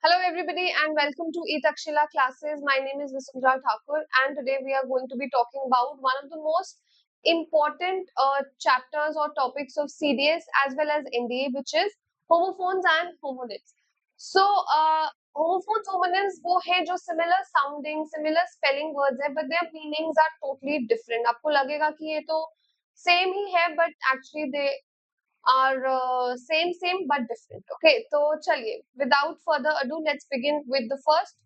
Hello everybody and welcome to eTakshila classes. My name is Vasundhara Thakur and today we are going to be talking about one of the most important chapters or topics of CDS as well as NDA, which is homophones and homonyms. So homophones, homonyms वो है जो similar sounding, similar spelling words है, but their meanings are totally different. आपको लगेगा कि ये तो same ही है, but actually they are same but different. Okay, so chaliye without further ado let's begin with the first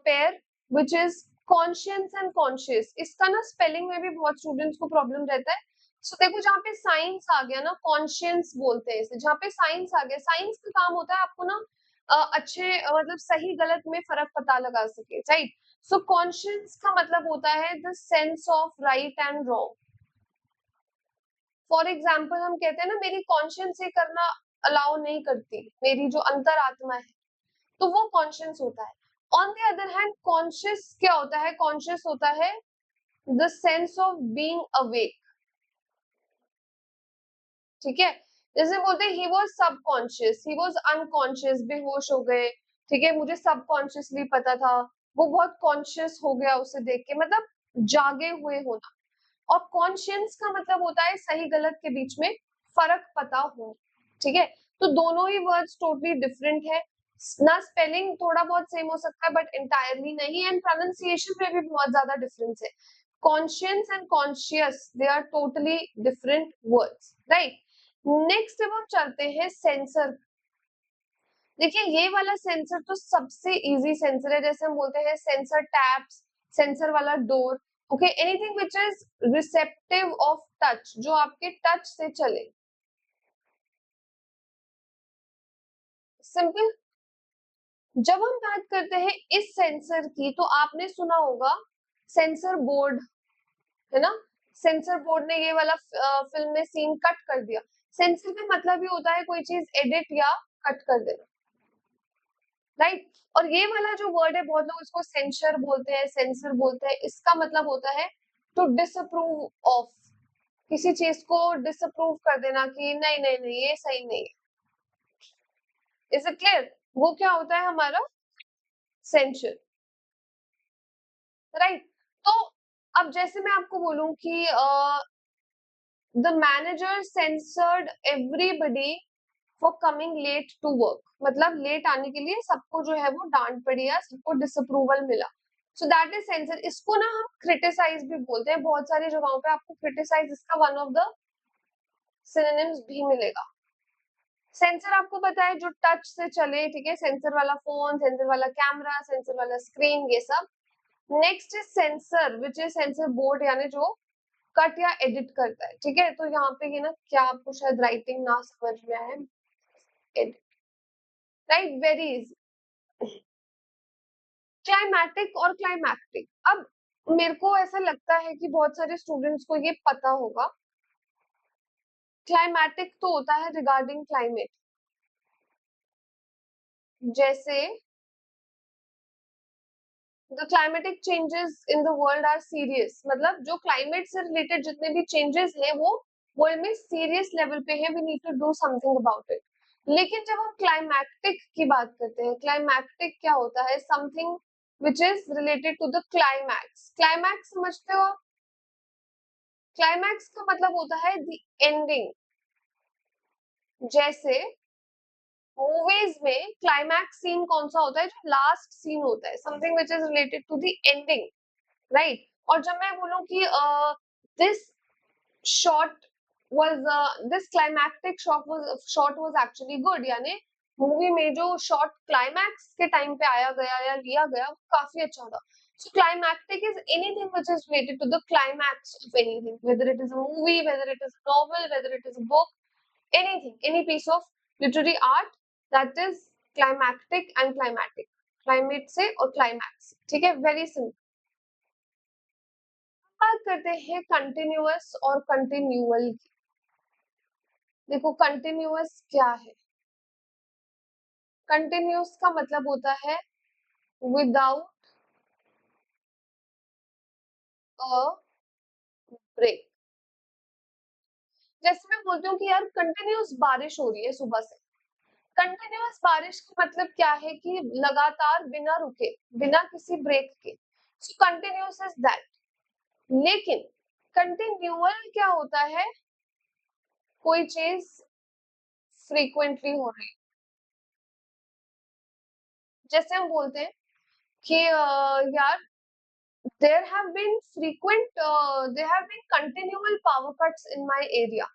pair, which is conscience and conscious. इसका ना spelling में भी बहुत students को problem रहता है. So देखो जहाँ पे साइंस आ गया ना, कॉन्शियंस बोलते हैं इसे. जहाँ पे साइंस आ गया, साइंस का काम होता है आपको ना अच्छे मतलब सही गलत में फर्क पता लगा सके, राइट? सो कॉन्शियंस का मतलब होता है the sense of right and wrong. For example हम कहते हैं ना, मेरी कॉन्शियंस ये करना अलाउ नहीं करती, मेरी जो अंतरात्मा है, तो वो कॉन्शियंस होता है. On the other hand conscious क्या होता है? कॉन्शियस होता है the sense of being awake. ठीक है, जैसे बोलते हैं he was subconscious, he was unconscious, बेहोश हो गए. ठीक है, मुझे सबकॉन्शियसली पता था, वो बहुत कॉन्शियस हो गया उसे देख के, मतलब जागे हुए होना. और कॉन्शियंस का मतलब होता है सही गलत के बीच में फर्क पता हो. ठीक है, तो दोनों ही वर्ड्स टोटली डिफरेंट है ना. स्पेलिंग थोड़ा बहुत सेम हो सकता है बट एंटायरली नहीं, एंड प्रोनाउंसिएशन में भी बहुत ज्यादा डिफरेंस है. Conscience and conscious they are totally different words, right? Next अब हम चलते हैं सेंसर. देखिए ये वाला सेंसर तो सबसे इजी सेंसर है. जैसे हम बोलते हैं सेंसर टैप्स, सेंसर वाला door. Okay, anything which is receptive of touch, जो आपके टच से चले. सिंपल. जब हम बात करते हैं इस सेंसर की, तो आपने सुना होगा सेंसर बोर्ड, है ना? सेंसर बोर्ड ने ये वाला फिल्म में सीन कट कर दिया. सेंसर का मतलब ही होता है कोई चीज एडिट या कट कर देना, राइट? और ये वाला जो वर्ड है, बहुत लोग इसको सेंसर बोलते हैं, सेंसर बोलते हैं. इसका मतलब होता है टू डिसअप्रूव ऑफ, किसी चीज को डिसअप्रूव कर देना कि नहीं नहीं नहीं ये सही नहीं है. Is it clear? वो क्या होता है हमारा सेंसर, राइट? तो अब जैसे मैं आपको बोलूं कि the manager censured everybody for coming late to work, मतलब लेट आने के लिए सबको जो है वो डांट पड़ी या सबको डिसअप्रूवल मिला. सो दैट इज सेंसर. इसको ना हम क्रिटिसाइज भी बोलते हैं. बहुत सारी जगहों पे आपको क्रिटिसाइज इसका वन ऑफ द सिनोनिम्स भी मिलेगा. सेंसर आपको पता है जो टच से चले, ठीक है? सेंसर वाला फोन, सेंसर वाला कैमरा, सेंसर वाला स्क्रीन, ये सब. Next is sensor which is sensor board, यानी जो कट या एडिट करता है. ठीक है, तो यहाँ पे ये ना, क्या आपको शायद राइटिंग ना समझ में आए, edit, right? Very easy. Climatic और क्लाइमैक्टिक. अब मेरे को ऐसा लगता है कि बहुत सारे स्टूडेंट्स को ये पता होगा. क्लाइमैटिक तो होता है रिगार्डिंग क्लाइमेट. जैसे the climatic changes in the world are serious, मतलब जो क्लाइमेट से रिलेटेड जितने भी चेंजेस हैं वो वर्ल्ड में सीरियस लेवल पे है. We need to do something about it. लेकिन जब हम क्लाइमैक्टिक की बात करते हैं, क्लाइमैक्टिक क्या होता है? Something which is related to the climax. Climax समझते हो आप? क्लाइमैक्स का मतलब होता है द एंडिंग. जैसे मूवीज में क्लाइमैक्स सीन कौन सा होता है? जो लास्ट सीन होता है, something which is related to the ending, right? और जब मैं बोलूं कि this shot was this climactic shot was actually good, यानी मूवी में जो शॉट क्लाइमैक्स के टाइम पे आया गया या लिया गया वो काफी अच्छा था. So climactic is anything which is related to the climax of anything, whether it is a movie, whether it is a novel, whether it is a book, anything, any piece of literary art, that is climactic and climatic. Climate से और climax, ठीक है? Very simple. बात करते हैं continuous और continual की. देखो कंटिन्यूअस क्या है? कंटिन्यूअस का मतलब होता है विदाउट अ ब्रेक. जैसे मैं बोलती हूँ कि यार कंटिन्यूअस बारिश हो रही है सुबह से, कंटिन्यूअस बारिश का मतलब क्या है कि लगातार बिना रुके, बिना किसी ब्रेक के, सो कंटिन्यूअस इज दैट। लेकिन कंटिन्यूअल क्या होता है, कोई चीज फ्रीक्वेंटली हो रही, जैसे हम बोलते हैं कि यार there have been frequent there have been continual power cuts in my area,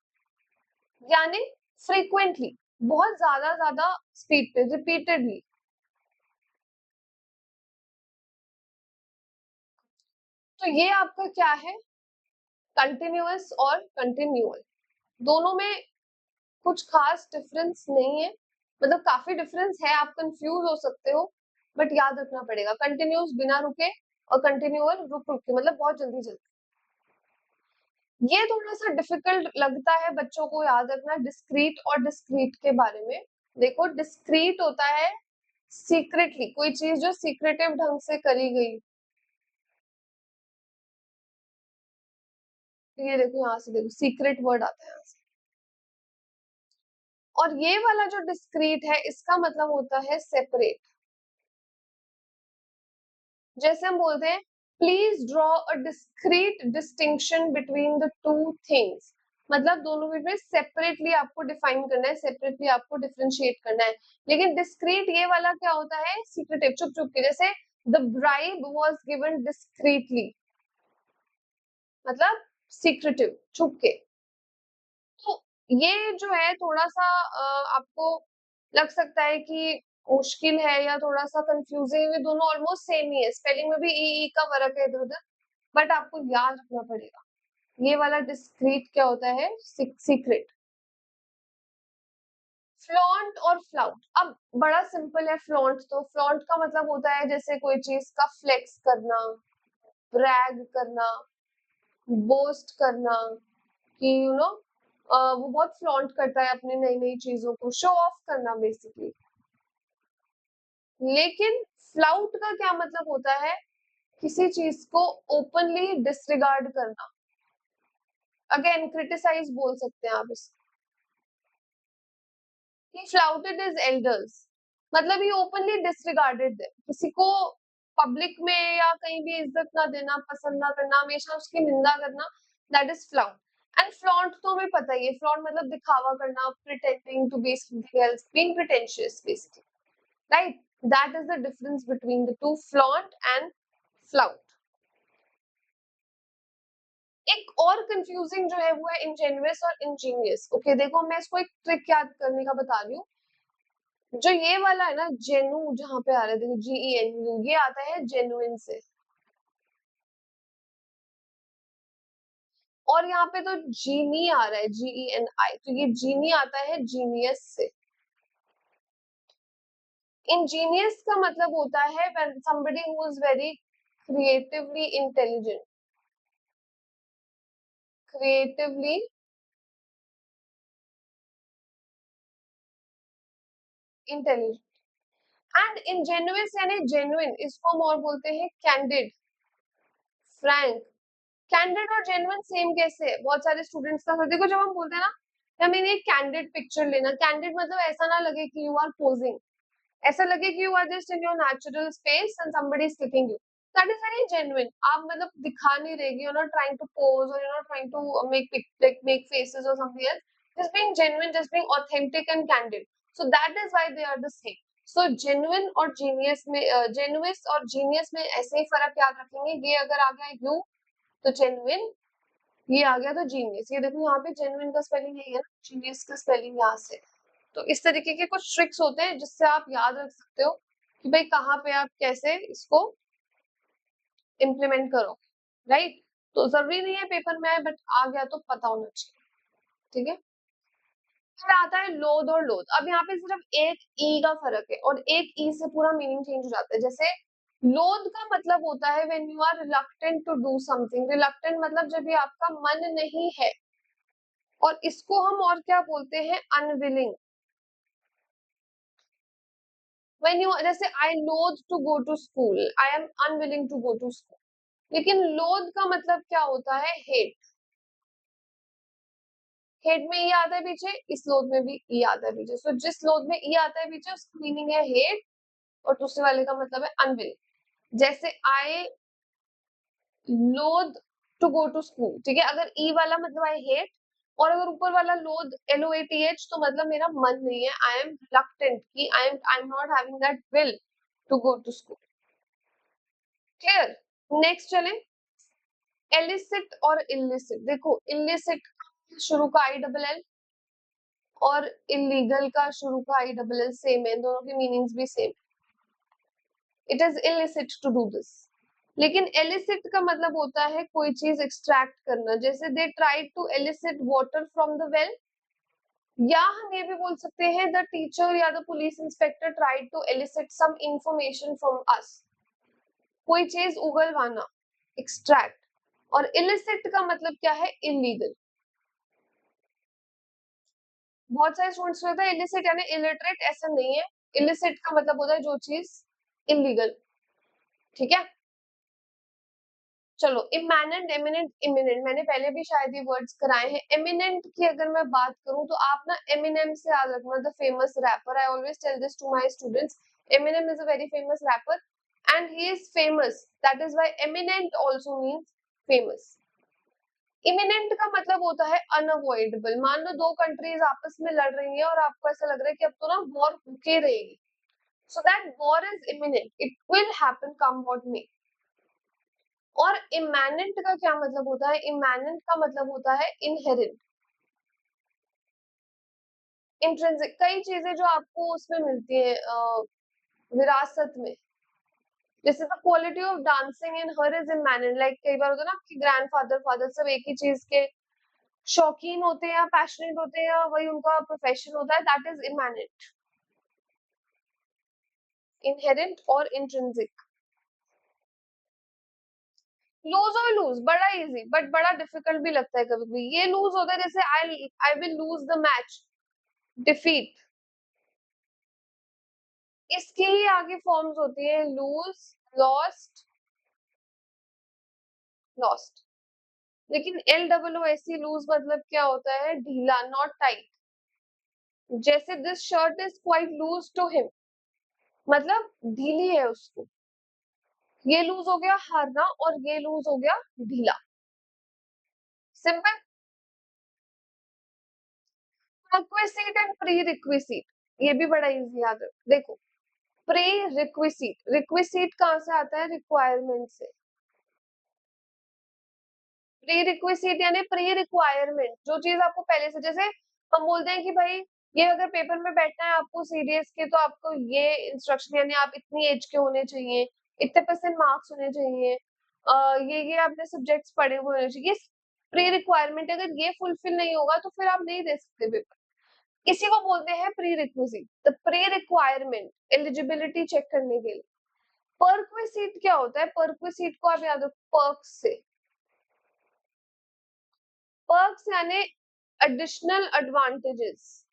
यानी फ्रीक्वेंटली, बहुत ज्यादा स्पीड पे, रिपीटेडली। तो ये आपका क्या है, कंटिन्यूअस और कंटिन्यूअल, दोनों में कुछ खास डिफरेंस नहीं है, मतलब काफी डिफरेंस है, आप कंफ्यूज हो सकते हो, बट याद रखना पड़ेगा कंटिन्यूअस बिना रुके और कंटिन्यूअल रुक रुक के, मतलब बहुत जल्दी जल्दी। ये थोड़ा सा डिफिकल्ट लगता है बच्चों को याद रखना डिस्क्रीट और डिस्क्रीट के बारे में। देखो डिस्क्रीट होता है सीक्रेटली, कोई चीज जो सीक्रेटिव ढंग से करी गई। ये देखो यहाँ से, देखो सीक्रेट वर्ड आता है यहाँ से। और ये वाला जो डिस्क्रीट है इसका मतलब होता है सेपरेट। जैसे हम बोलते हैं please draw a discrete distinction between the two things, मतलब दोनों में सेपरेटली आपको डिफाइन करना है, सेपरेटली आपको डिफरेंशिएट करना है। लेकिन डिस्क्रीट ये वाला क्या होता है, सीक्रेटिव, चुप चुप के, जैसे the bribe was given discreetly, मतलब सीक्रेटिव, छुप के। तो ये जो है थोड़ा सा आपको लग सकता है कि मुश्किल है या थोड़ा सा कंफ्यूजिंग, है दोनों ऑलमोस्ट सेम ही है, स्पेलिंग में भी ई का फर्क है इधर उधर, बट आपको याद रखना पड़ेगा ये वाला डिस्क्रीट क्या होता है, सीक्रेट। फ्लॉन्ट और फ्लाउट, अब बड़ा सिंपल है। फ्लॉन्ट, तो फ्लॉन्ट का मतलब होता है जैसे कोई चीज का फ्लेक्स करना, ब्रैग करना, बोस्ट करना, कि वो बहुत फ्लॉन्ट करता है अपनी नई नई चीजों को, शो ऑफ करना बेसिकली। लेकिन फ्लाउट का क्या मतलब होता है, किसी चीज को ओपनली डिसरिगार्ड करना, अगेन क्रिटिसाइज बोल सकते हैं आप इसको। He flouted his elders, मतलब ये ओपनली डिसरिगार्डेड है, किसी को पब्लिक में या कहीं भी इज्जत ना देना, पसंद ना करना, हमेशा उसकी निंदा करना, that is flaunt. And flaunt तो हमें पता ही है, फ्लॉन्ट मतलब दिखावा करना, pretending to be something else, being pretentious basically, right. That is the difference between the two, flaunt and flout. एक और कंफ्यूजिंग जो है वो है इंजेन्युअस और इंजीनियस। ओके देखो मैं इसको एक ट्रिक याद करने का बता रही हूँ। जो ये वाला है ना जेनु, जहां पे आ रहा है देखो GENU, ये आता है जेनुइन से, और यहाँ पे तो जीनी आ रहा है, GENI, तो ये जीनी आता है जीनियस से। इंजीनियस का मतलब होता है when somebody who is very creatively intelligent, creatively intelligent। And ingenuous यानी genuine, इसको हम और बोलते हैं candid, frank। कैंडिड और जेन्युइन सेम कैसे है, बहुत सारे स्टूडेंट्स का देखो, जब हम बोलते हैं ना हमें एक कैंडिड पिक्चर लेना, कैंडिड मतलब ऐसा ना लगे कि यू आर पोजिंग, ऐसा लगे कि you are just in your natural space and somebody is clicking you, that is very genuine. आप मतलब दिखा नहीं रहे, you are not trying to pose और you are not trying to make faces और something else, just being genuine, just being authentic and candid, so that is why they are the same. So genuine और genius में, जेन्युइस और genius में ऐसे ही फर्क याद रखेंगे। ये अगर आ गया यू तो जेन्युइन, ये आ गया तो जीनियस। ये देखो यहाँ पे जेन्युइन का स्पेलिंग यही है ना, जीनियस का स्पेलिंग यहाँ से। तो इस तरीके के कुछ ट्रिक्स होते हैं जिससे आप याद रख सकते हो कि भाई कहाँ पे आप कैसे इसको इम्प्लीमेंट करो, राइट। तो जरूरी नहीं है पेपर में आए, बट आ गया तो पता होना चाहिए, ठीक है। फिर आता है लोद और लोद। अब यहाँ पे सिर्फ एक ई का फर्क है, और एक ई से पूरा मीनिंग चेंज हो जाता है। जैसे लोद का मतलब होता है when you are reluctant to do something, reluctant मतलब जब भी आपका मन नहीं है, और इसको हम और क्या बोलते हैं, अनविलिंग। व्हेन यू, जैसे I loath to go to school, I am unwilling to go to school. लेकिन लोथ का मतलब क्या होता है, हेट। हेड में ई आता है पीछे, इस लोड में भी ई आता है पीछे। सो जिस लोड में ई आता है पीछे उसका मीनिंग है हेड, और दूसरे वाले का मतलब है अनविल। जैसे I loath to go to school, ठीक है। अगर ई वाला मतलब आई हेट, और अगर ऊपर वाला लोथ LOATH, तो मतलब मेरा मन नहीं है, आई एम रिलक्टेंट, कि I am not having that will to go to school. Clear. Next चलें, एलिसिट और इलिसिट। देखो इलिसिट शुरू का ILL और इलीगल का शुरू का ILL सेम है, दोनों की मीनिंग्स भी same. It is illicit to do this. लेकिन एलिसिट का मतलब होता है कोई चीज एक्सट्रैक्ट करना, जैसे they try to elicit water from the well, या हम ये भी बोल सकते हैं द टीचर या the police inspector try to elicit some information from us, कोई चीज उगलवाना, एक्सट्रैक्ट। और इलिसिट का मतलब क्या है, इलीगल। बहुत सारे स्टूडेंट्स को होता है इलिसिट यानी इलिटरेट, ऐसा नहीं है। इलिसिट का मतलब होता है जो चीज इलीगल, ठीक है। चलो, इमेनेंट, एमिनेंट, इमिनेंट, मैंने पहले भी शायद ये वर्ड्स कराए हैं। एमिनेंट की अगर मैं बात करूं तो आप ना एमिनेम से याद रखना, the famous rapper. I always tell this to my students, Eminem is a very famous rapper and he is famous, that is why eminent also means famous. Imminent का मतलब होता है अनअवॉइडेबल। मान लो दो कंट्रीज आपस में लड़ रही हैं और आपको ऐसा लग रहा है कि अब तो ना वॉर होके रहेगी, so that war is imminent, it will happen come what may. और इमैनेंट का क्या मतलब होता है, इमैनेंट का मतलब होता है इनहेरेंट, इंट्रिंसिक, कई चीजें जो आपको उसमें मिलती है विरासत में। जैसे the quality of dancing in her is immanent, like कई बार होता है ना आपके ग्रैंडफादर फादर सब एक ही चीज के शौकीन होते हैं या पैशनेट होते हैं या वही उनका प्रोफेशन होता है, दैट इज इमैनेंट। इनहेरेंट और इंट्रिंसिक। लूज और लूज बड़ा इजी बट बड़ा डिफिकल्ट भी लगता है कभी कभी। ये लूज होता है जैसे I will lose the match, defeat. इसके ही आगे फॉर्म्स होती है लूज, लॉस्ट, लॉस्ट। लेकिन LOOSE लूज मतलब क्या होता है, ढीला, नॉट टाइट। जैसे this shirt is quite loose to him, मतलब ढीली है उसको। ये लूज हो गया हारना और ये लूज हो गया ढीला, सिंपल। रिक्विसिट एंड प्री रिक्विसिट, ये भी बड़ा इजी याद है। देखो प्री रिक्विसिट, रिक्विसिट कहाँ से आता है, रिक्वायरमेंट से। प्री रिक्विजिट यानी प्री रिक्वायरमेंट, जो चीज आपको पहले से, जैसे हम बोलते हैं कि भाई ये अगर पेपर में बैठना है आपको सीडीएस के, तो आपको ये इंस्ट्रक्शन, यानी आप इतनी एज के होने चाहिए, इतने % मार्क्स होने चाहिए, ये आपने सब्जेक्ट्स पढ़े हुए होने चाहिए, प्री रिक्वायरमेंट। अगर ये फुलफिल नहीं होगा तो फिर आप नहीं दे सकते पेपर। इसी को बोलते हैं prerequisite, the pre requirement, eligibility check करने के लिए। पर्क्विजिट क्या होता है, पर्क्विजिट को आप याद रखो पर्क्स से। पर्क्स यानी एडिशनल एडवांटेजेस।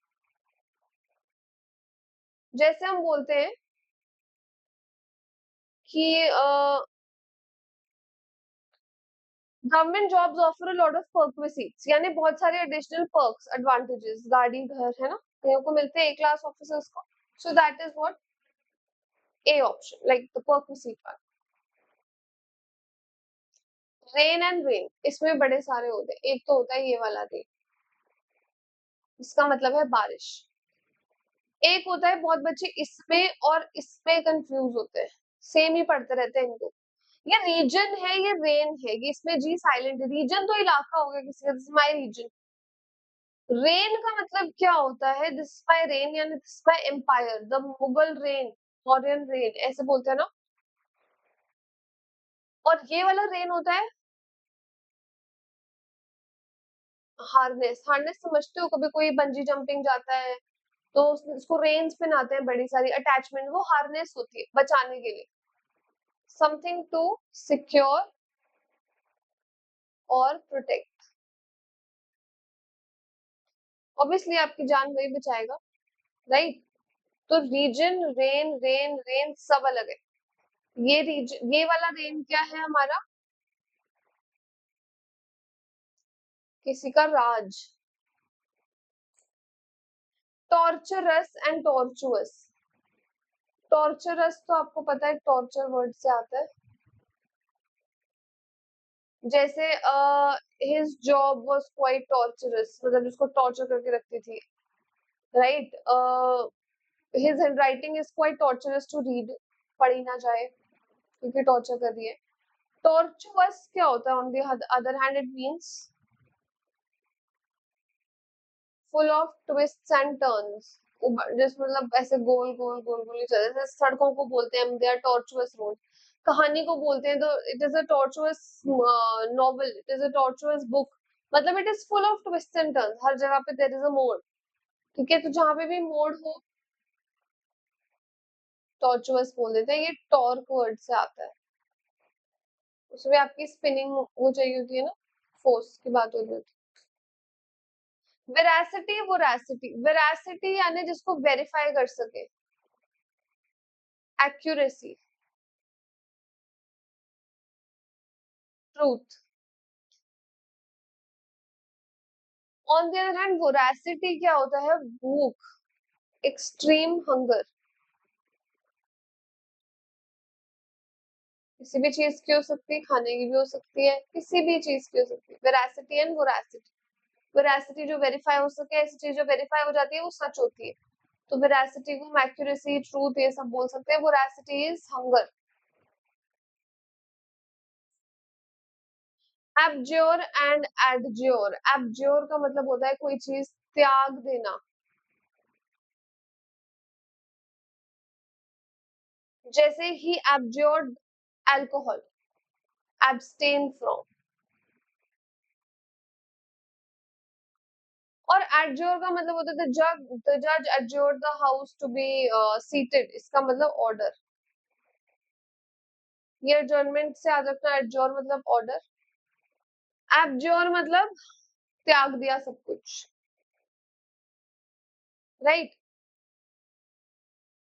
जैसे हम बोलते हैं कि government jobs offer a lot of perquisites, यानी बहुत सारे एडिशनल पर्क्स, एडवांटेजेस, गाड़ी, घर, है ना, कईयों को मिलते हैं, ए क्लास ऑफिसर्स को। So that is what a option, like the perquisite one. Rain and rain, इसमें बड़े सारे होते हैं। एक तो होता है ये वाला रेन, इसका मतलब है बारिश। एक होता है, बहुत बच्चे इसमें और इसमें कंफ्यूज होते हैं, सेम ही पढ़ते रहते हैं इनको। ये रीजन है, ये रेन है, ये इसमें जी साइलेंट है। रीजन तो इलाका हो गया किसी का, दिस माय रीजन। रेन का मतलब क्या होता है, दिस माय रेन, यानी this my empire, the Mughal reign, Mauryan reign, ऐसे बोलते हैं ना। और ये वाला रेन होता है हार्नेस। हार्नेस समझते हो, कभी कोई बंजी जंपिंग जाता है तो उसको रेन्स पहनाते हैं, बड़ी सारी अटैचमेंट, वो हार्नेस होती है बचाने के लिए, समथिंग टू सिक्योर और प्रोटेक्ट। ऑब्वियसली आपकी जान वही बचाएगा, राइट। तो रीजन, रेन, रेन, रेन सब अलग है। ये रीजन, ये वाला रेन क्या है हमारा, किसी का राज, टॉर्चरस एंड टॉर्चुअस। टॉर्चरस तो आपको पता है टॉर्चर वर्ड से आता है। जैसे his job was quite torturous, मतलब उसको टॉर्चर करके रखती थी, राइट। His handwriting is quite torturous to read, पढ़ी ना जाए क्योंकि टॉर्चर कर रही है। टॉर्चुअस क्या होता है? On the other hand it means full of twists and turns, जिस मतलब ऐसे गोल गोल गोल गोल ही चलते हैं। जैसे सड़कों को बोलते हैं दे आर टॉर्चुअस रोड, कहानी को बोलते हैं तो it is a tortuous novel, it is a tortuous book, मतलब it is full of twist and turns, हर जगह पे देयर इज अ मोड़। ठीक है, तो जहां पे भी मोड़ हो टॉर्चुअस बोल देते हैं। ये टॉर्क वर्ड से आता है, उसमें आपकी स्पिनिंग वो चाहिए होती है ना, फोर्स की बात हो रही होती है। वेरासिटी, वोरासिटी, वेरासिटी यानी जिसको वेरीफाई कर सके, accuracy, truth. On the other hand voracity क्या होता है? भूख, एक्सट्रीम हंगर, किसी भी चीज की हो सकती है, खाने की भी हो सकती है, किसी भी चीज की हो सकती है। वेरासिटी एंड वोरासिटी, वेरासिटी जो वेरीफाई हो सके, ऐसी चीज जो वेरीफाई हो जाती है वो सच होती है, तो वेरासिटी को एक्यूरेसी, ट्रूथ ये सब बोल सकते हैं। Voracity is hunger. Abjure and adjure, abjure का मतलब होता है कोई चीज त्याग देना। जैसे ही एब्ज्योर्ड अल्कोहल, एब्सटेन फ्रॉम। और एडज्योर का मतलब होता है द जज adjured the house to be seated, इसका मतलब ऑर्डर। ये एडजॉर्नमेंट से याद रखना, एडज्योर मतलब ऑर्डर, एब्ज्योर मतलब त्याग दिया सब कुछ, right.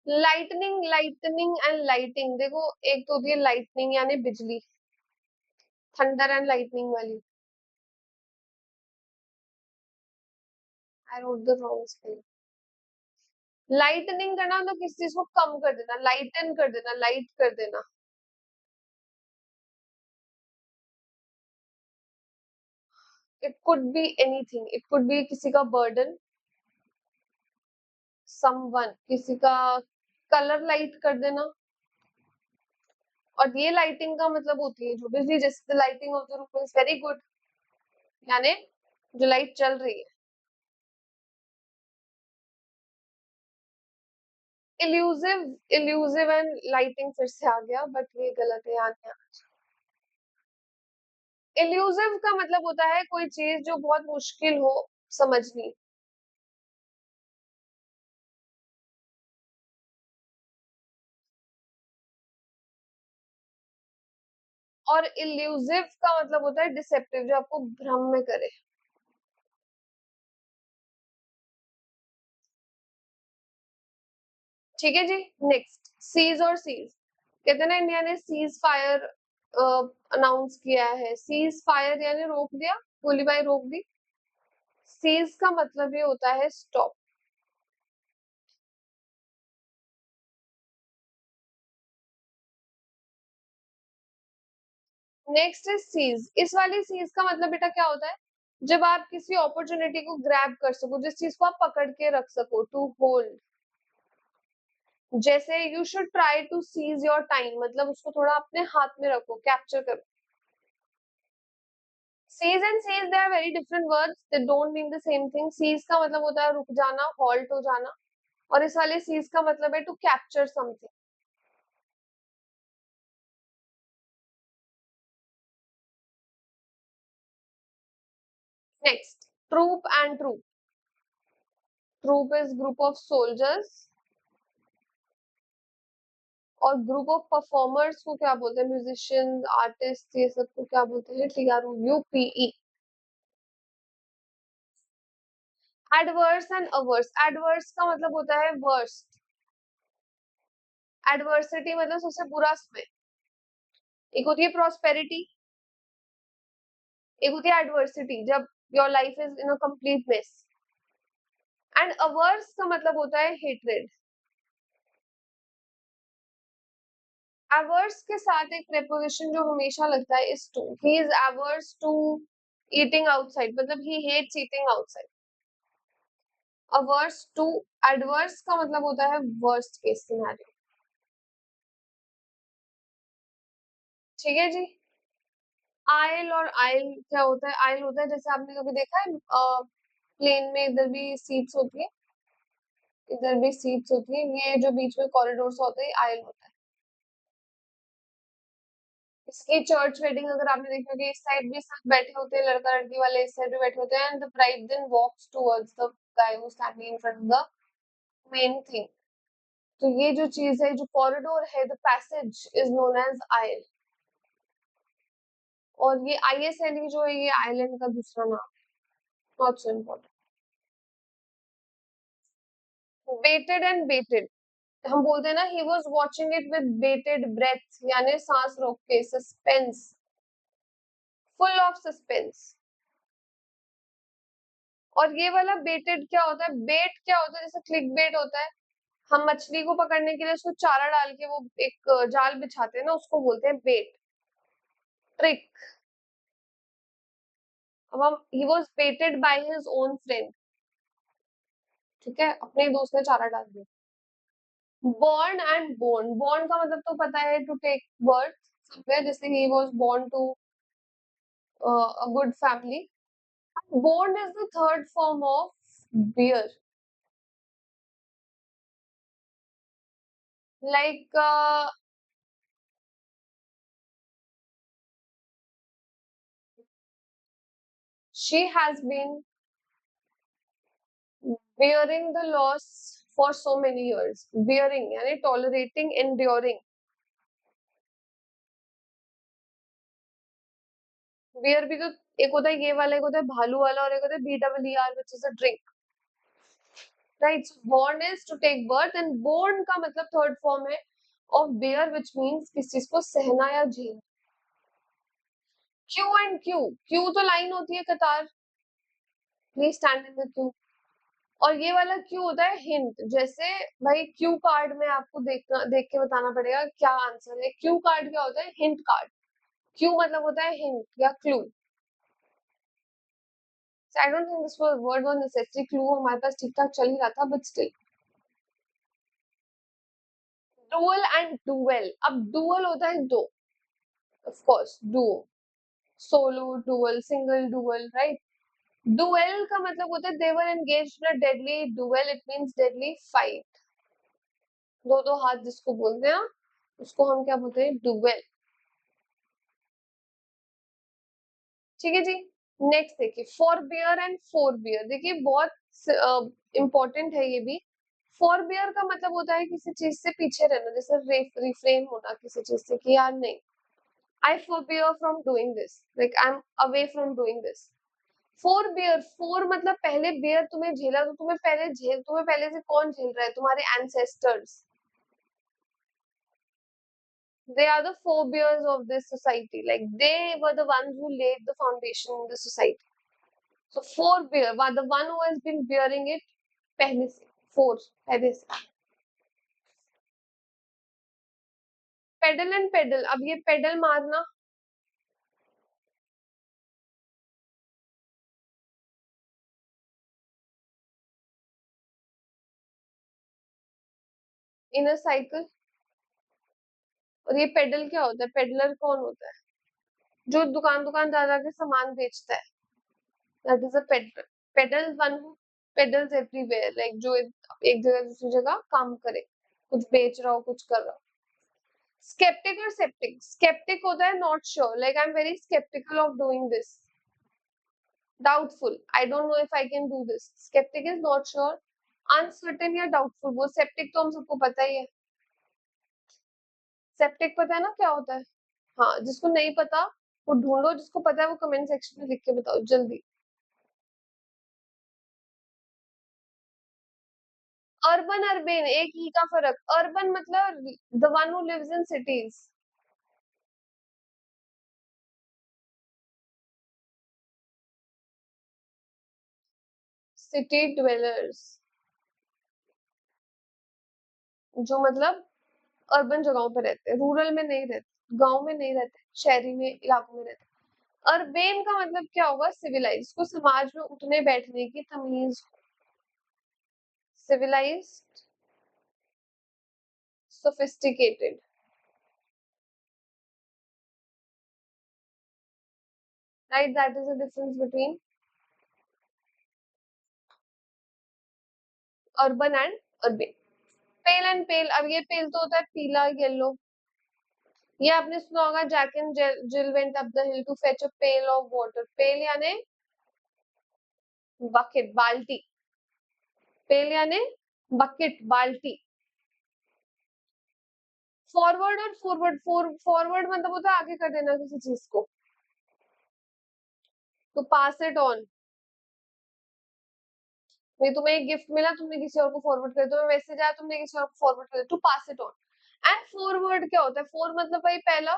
Lightning, lightning and lighting, देखो एक तो होती है लाइटनिंग यानी बिजली, थंडर एंड लाइटनिंग वाली। I wrote the wrong spelling. Lightning करना तो किसी चीज को कम कर देना, लाइटन कर देना, लाइट कर देना। It could be anything, it could be किसी का बर्डन, समवन, किसी का कलर लाइट कर देना। और ये लाइटिंग का मतलब होती है जो बिजली, जैसे the lighting of the room is very good, यानी जो लाइट चल रही है। इल्यूसिव, इल्यूसिव एंड लाइटिंग फिर से आ गया, बट ये गलत है, यहाँ नहीं। इल्यूसिव का मतलब होता है कोई चीज जो बहुत मुश्किल हो समझनी। और इल्यूसिव का मतलब होता है डिसेप्टिव, जो आपको भ्रम में करे। ठीक है जी। नेक्स्ट, सीज और सीज, कहते हैं ना इंडिया ने सीज फायर अनाउंस किया है। सीज फायर यानी रोक दिया, गोलीबारी रोक दी। सीज का मतलब ये होता है स्टॉप। Next is seize. इस वाली सीज का मतलब बेटा क्या होता है? जब आप किसी अपॉर्चुनिटी को ग्रैब कर सको, जिस चीज को आप पकड़ के रख सको, टू होल्ड। जैसे you should try to seize your time, मतलब उसको थोड़ा अपने हाथ में रखो, कैप्चर करो। Seize and cease they are very different words, they don't mean the same thing. Cease का मतलब होता है रुक जाना, हॉल्ट हो जाना, और इस वाले सीज का मतलब है to capture something. Next, troop and troupe. Troop is group of soldiers, और ग्रुप ऑफ परफॉर्मर्स को क्या बोलते हैं? म्यूजिशियंस, आर्टिस्ट, ये सब को क्या बोलते हैं? TRUPE। Adverse and averse, adverse का मतलब होता है वर्स्ट, एडवर्सिटी मतलब सबसे बुरा समय। एक होती है प्रॉस्पेरिटी, एक होती है एडवर्सिटी, जब your life is in a complete mess. And averse का मतलब होता है हेट्रेड। averse के साथ एक preposition जो हमेशा लगता है is to. He is averse to eating outside, मतलब he hates eating outside. averse to, adverse का मतलब होता है worst case scenario. ठीक है जी। आयल और आयल क्या होता है? आयल होता है जैसे आपने कभी देखा है प्लेन में इधर भी सीट्स होती है, इधर भी सीट्स होती है, ये जो बीच में कॉरिडोर होता है आयल होता है। इसकी चर्च वेडिंग अगर आपने देखी होगी, इस साइड भी सब बैठे होते हैं, लड़का लड़की वाले इस साइड भी बैठे होते हैं, and the bride then walks towards the guy who standing in front of the main thing. तो ये जो चीज है, जो कॉरिडोर है, the passage is known as aisle. और ये आईएसएलई जो है, ये आइलैंड का दूसरा नाम। Not so important. Waited and bated, हम बोलते हैं ना, he was watching it with bated breath, यानी सांस रोक के, सस्पेंस, फुल ऑफ सस्पेंस। और ये वाला बेटेड क्या होता है? बेट क्या होता है? जैसे क्लिक बेट होता है, हम मछली को पकड़ने के लिए उसको चारा डाल के वो एक जाल बिछाते हैं ना, उसको बोलते हैं बेट, ट्रिक। अब हम, he was baited by his own friend, ठीक है, अपने दोस्त ने चारा डाल दिया। बॉर्न एंड बोर्न, बॉर्न का मतलब तो पता है, टू टेक बर्थ समवेयर, जैसे he was born to a good family. Born is the third form of beer. Like she has been bearing the loss for so many years. Bearing यानी tolerating, enduring. Beer भी तो एक होता है ये वाला, एक होता है भालू वाला, और एक होता है BEER, which is a drink. Right? So born is to take birth, and born का मतलब third form है of bear, which means किसी चीज को सहना या झेलना। Q and Q, Q तो लाइन होती है, कतार, please stand in the Q. और ये वाला क्यू होता है हिंट, जैसे भाई क्यू कार्ड में आपको देखना, देख के बताना पड़ेगा क्या आंसर है। क्यू कार्ड क्या होता है? Hint card. क्यू मतलब होता है हिंट या clue. I don't think this word was necessary, clue हमारे पास ठीक ठाक चल ही रहा था, but still. Dual and duel, अब डुअल होता है दो, of course duo, solo dual, single dual, right. Duel का मतलब होता है they were engaged in a deadly duel, it means deadly fight. दो दो हाथ जिसको बोलते हैं, उसको हम क्या बोलते हैं? डुएल। ठीक है जी। नेक्स्ट देखिए, forbear and forebear, देखिए बहुत इंपॉर्टेंट है ये भी। फॉर बियर का मतलब होता है किसी चीज से पीछे रहना, जैसे रिफ्रेन होना किसी चीज से, कि यार नहीं, I forbear from doing this, like I am away from doing this. Fore bear, fore मतलब पहले बियर तुम्हें झेला, तो तुम्हें पहले से कौन झेल रहा है? तुम्हारे ancestors. They are the forebears of this society, like they were the ones who laid the foundation in the society. So forebear, the one who has been bearing it पहले से, फोर, पहले से। पेडल एंड पेडल, अब ये pedal मारना, इन अ cycle. और ये pedal क्या होता है? पेडलर कौन होता है? जो दुकान दुकान जा जाके सामान बेचता है, that is a peddler. Pedal one who pedals everywhere, like जो एक जगह दूसरी जगह काम करे, कुछ बेच रहा हो, कुछ कर रहा हो। स्केप्टिक और सेप्टिक, स्केप्टिक होता है not sure, like I am very sceptical of doing this, doubtful, I don't know if I can do this. Skeptic is not sure, uncertain या doubtful। वो septic तो हम सबको पता ही है। सेप्टिक पता है ना क्या होता है? हाँ, जिसको नहीं पता वो ढूंढो, जिसको पता है वो कमेंट सेक्शन में लिख के बताओ जल्दी। अर्बन अर्बेन एक ही का फर्क। अर्बन मतलब the one who lives in cities. City dwellers, जो मतलब अर्बन जगहों पे रहते हैं, रूरल में नहीं रहते, गांव में नहीं रहते, शहरी में इलाकों में रहते। अर्बेन का मतलब क्या होगा? सिविलाइज, को समाज में उठने बैठने की तमीज। Civilised, sophisticated, right? That is the difference between urban and urbane. Pale and pail, अब ये पेल तो होता है पीला, येलो। ये आपने सुना होगा, Jack and Jill went up the hill to fetch a pail of water. Pail यानी बकेट, बाल्टी। पेल यानी बकेट, बाल्टी। फॉरवर्ड और फॉरवर्ड, फॉरवर्ड मतलब होता है आगे कर देना किसी चीज को, तो पास इट ऑन। भाई तुम्हें एक गिफ्ट मिला, तुमने किसी और को फॉरवर्ड कर, तुम्हें मैसेज आया, तुमने किसी और को फॉरवर्ड कर, to pass it on. And foreword क्या होता है? फोर मतलब भाई पहला,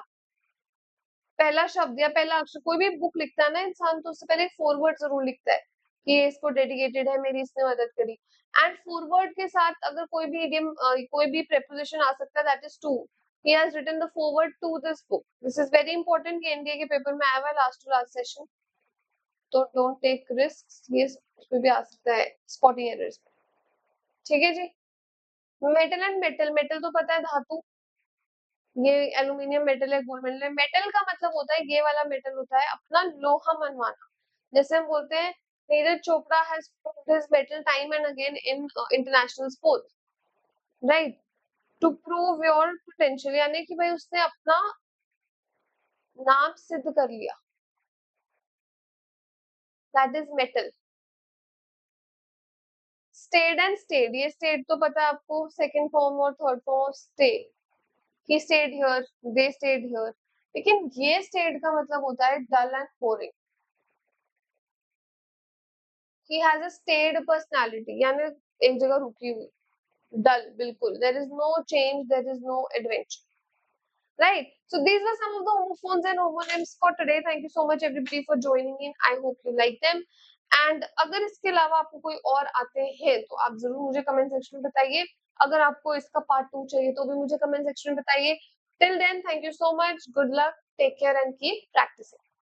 पहला शब्द या पहला अक्षर। कोई भी बुक लिखता है ना इंसान, तो उससे पहले फॉरवर्ड जरूर लिखता है कि ये इसको डेडिकेटेड है, मेरी इसने मदद करी। एंड फॉरवर्ड के साथ अगर कोई भी इडियम, कोई भी प्रेपोजिशन आ सकता है, that is to. He has written the foreword to this book. This is very important, कि एनडीए के पेपर में आया हुआ लास्ट टू लास्ट सेशन, तो डोंट टेक रिस्क। ये उसमें भी आ सकता है स्पॉटिंग एरर्स। ठीक है जी। मेटल एंड मेटल, मेटल तो पता है धातु, ये एल्यूमिनियम मेटल है, गोल्ड मेटल है। मेटल का मतलब होता है, ये वाला मेटल होता है अपना लोहा मनवाना। जैसे हम बोलते हैं Neeraj Chopra has proved his mettle time and again in international sports, right? To prove your potential, यानी कि भाई उसने अपना नाम सिद्ध कर लिया, that is mettle. Staid and stayed, ये स्टेड तो पता है आपको, सेकंड फॉर्म और third form of stay. He stayed here, they stayed here. लेकिन ये स्टेड का मतलब होता है dull and boring. He has a staid personality, यानी एक जगह रुकी हुई, dull, बिल्कुल। There is no change, there is no adventure. Right. So these were some of the homophones and homonyms for today. Thank you so much everybody for joining in. I hope you like them. And अगर इसके अलावा आपको कोई और आते हैं तो आप जरूर मुझे कमेंट सेक्शन में बताइए। अगर आपको इसका पार्ट 2 चाहिए तो भी मुझे कमेंट सेक्शन में बताइए। Till then, thank you so much. Good luck. Take care and keep practicing.